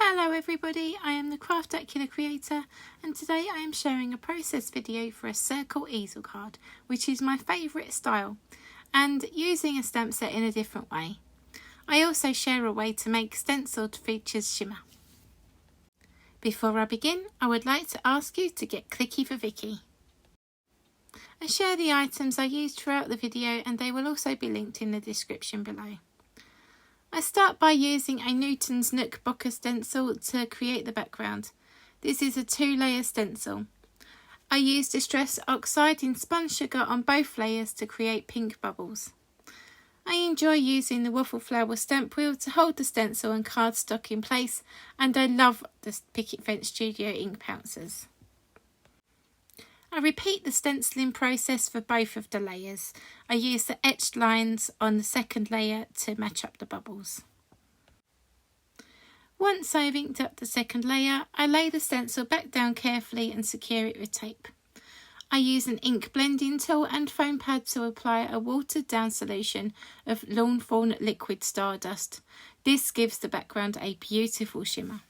Hello everybody, I am the Craftacular creator and today I am sharing a process video for a circle easel card, which is my favourite style, and using a stamp set in a different way. I also share a way to make stenciled features shimmer. Before I begin, I would like to ask you to get clicky for Vicky. I share the items I used throughout the video and they will also be linked in the description below. I start by using a Newton's Nook Bokeh stencil to create the background. This is a 2-layer stencil. I used Distress Oxide in spun sugar on both layers to create pink bubbles. I enjoy using the waffle flower stamp wheel to hold the stencil and cardstock in place, and I love the Picket Fence Studio ink pouncers. I repeat the stenciling process for both of the layers. I use the etched lines on the second layer to match up the bubbles. Once I've inked up the second layer, I lay the stencil back down carefully and secure it with tape. I use an ink blending tool and foam pad to apply a watered down solution of Lawn Fawn liquid stardust. This gives the background a beautiful shimmer.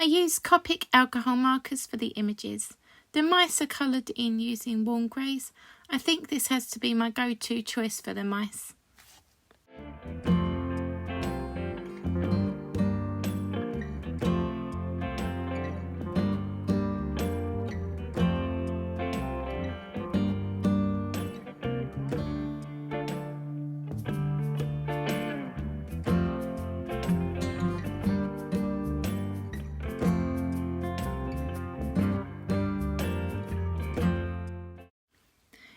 I use Copic alcohol markers for the images. The mice are coloured in using warm greys. I think this has to be my go-to choice for the mice.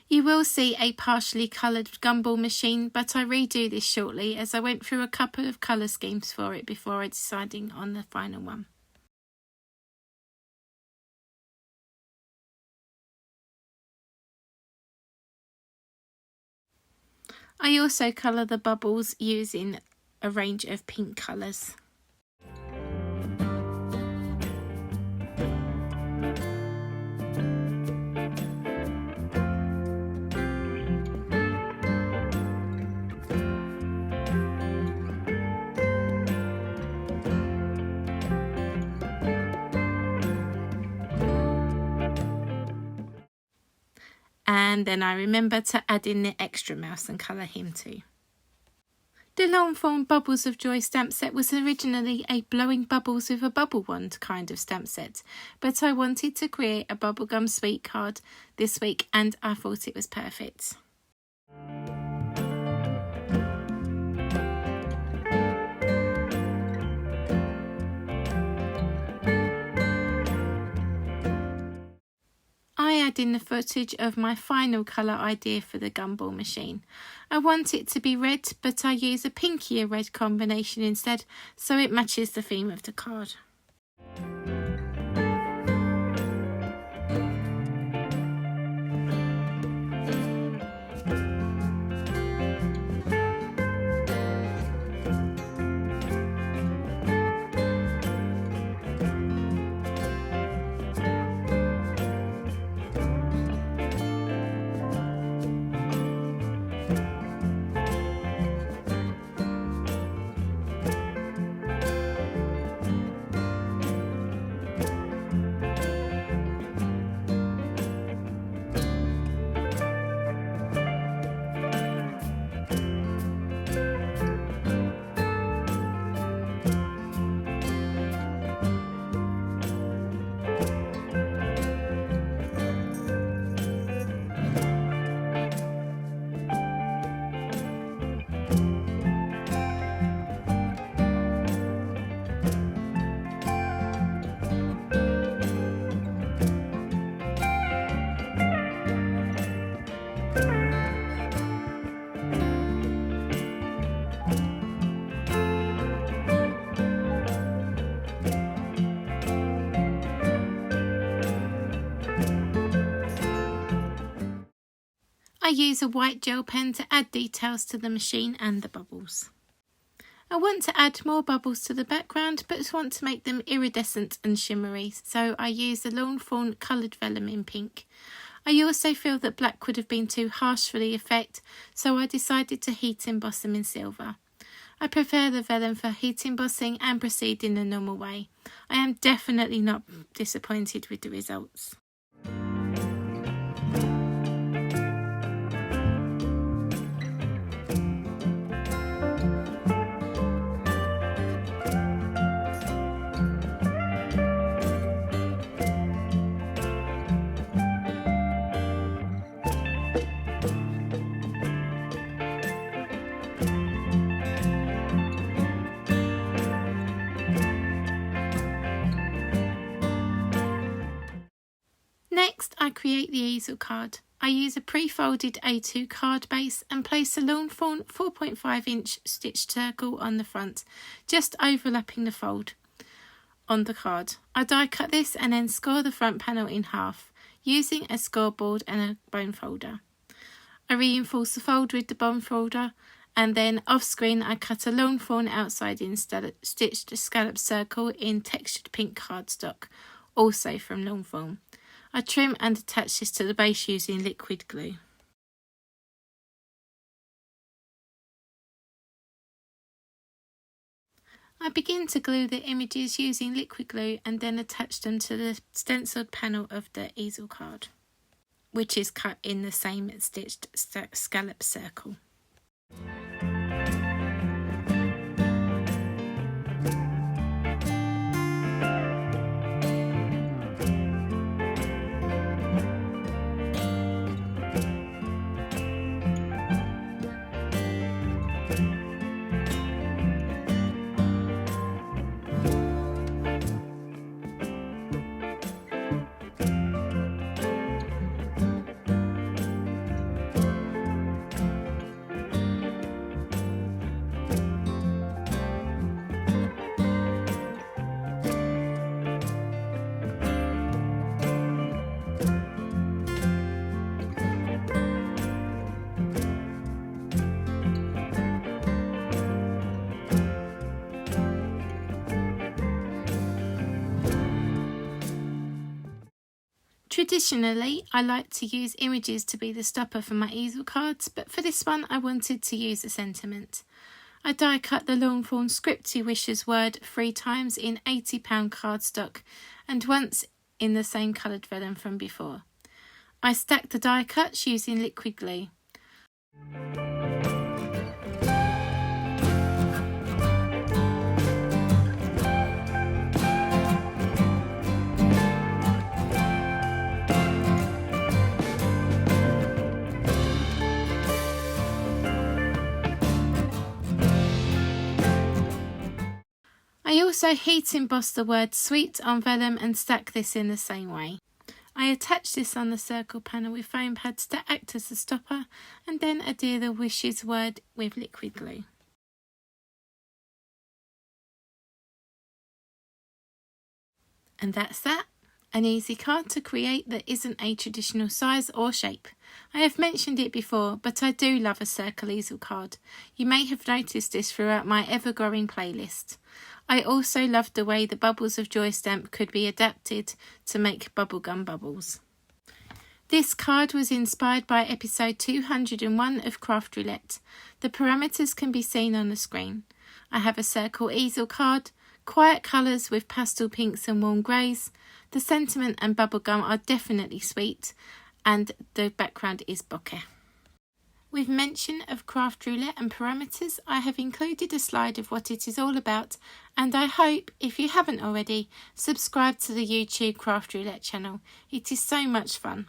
You will see a partially coloured gumball machine, but I redo this shortly as I went through a couple of colour schemes for it before deciding on the final one. I also colour the bubbles using a range of pink colours. And then I remember to add in the extra mouse and colour him too. The Lawn Fawn Bubbles of Joy stamp set was originally a blowing bubbles with a bubble wand kind of stamp set, but I wanted to create a bubblegum sweet card this week and I thought it was perfect. I add in the footage of my final colour idea for the gumball machine. I want it to be red, but I use a pinkier red combination instead, so it matches the theme of the card. I use a white gel pen to add details to the machine and the bubbles. I want to add more bubbles to the background but want to make them iridescent and shimmery, so I use the Lawn Fawn coloured vellum in pink. I also feel that black would have been too harsh for the effect, so I decided to heat emboss them in silver. I prefer the vellum for heat embossing and proceed in the normal way. I am definitely not disappointed with the results. Next, I create the easel card. I use a pre-folded A2 card base and place a Lawn Fawn 4.5-inch stitched circle on the front, just overlapping the fold on the card. I die cut this and then score the front panel in half, using a scoreboard and a bone folder. I reinforce the fold with the bone folder, and then off screen I cut a Lawn Fawn outside in stitched scallop circle in textured pink cardstock, also from Lawn Fawn. I trim and attach this to the base using liquid glue. I begin to glue the images using liquid glue and then attach them to the stenciled panel of the easel card, which is cut in the same stitched scallop circle. Traditionally, I like to use images to be the stopper for my easel cards, but for this one I wanted to use a sentiment. I die cut the Lawn Fawn Scripty Wishes word 3 times in £80 cardstock and once in the same coloured vellum from before. I stacked the die cuts using liquid glue. I also heat emboss the word sweet on vellum and stack this in the same way. I attach this on the circle panel with foam pads to act as a stopper and then adhere the wishes word with liquid glue. And that's that. An easy card to create that isn't a traditional size or shape. I have mentioned it before, but I do love a circle easel card. You may have noticed this throughout my ever-growing playlist. I also loved the way the Bubbles of Joy stamp could be adapted to make bubblegum bubbles. This card was inspired by episode 201 of Craft Roulette. The parameters can be seen on the screen. I have a circle easel card, quiet colours with pastel pinks and warm greys. The sentiment and bubblegum are definitely sweet, and the background is bokeh. With mention of Craft Roulette and parameters, I have included a slide of what it is all about, and I hope, if you haven't already, subscribe to the YouTube Craft Roulette channel. It is so much fun.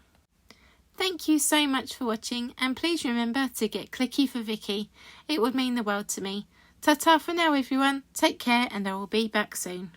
Thank you so much for watching, and please remember to get clicky for Vicky. It would mean the world to me. Ta-ta for now everyone, take care and I will be back soon.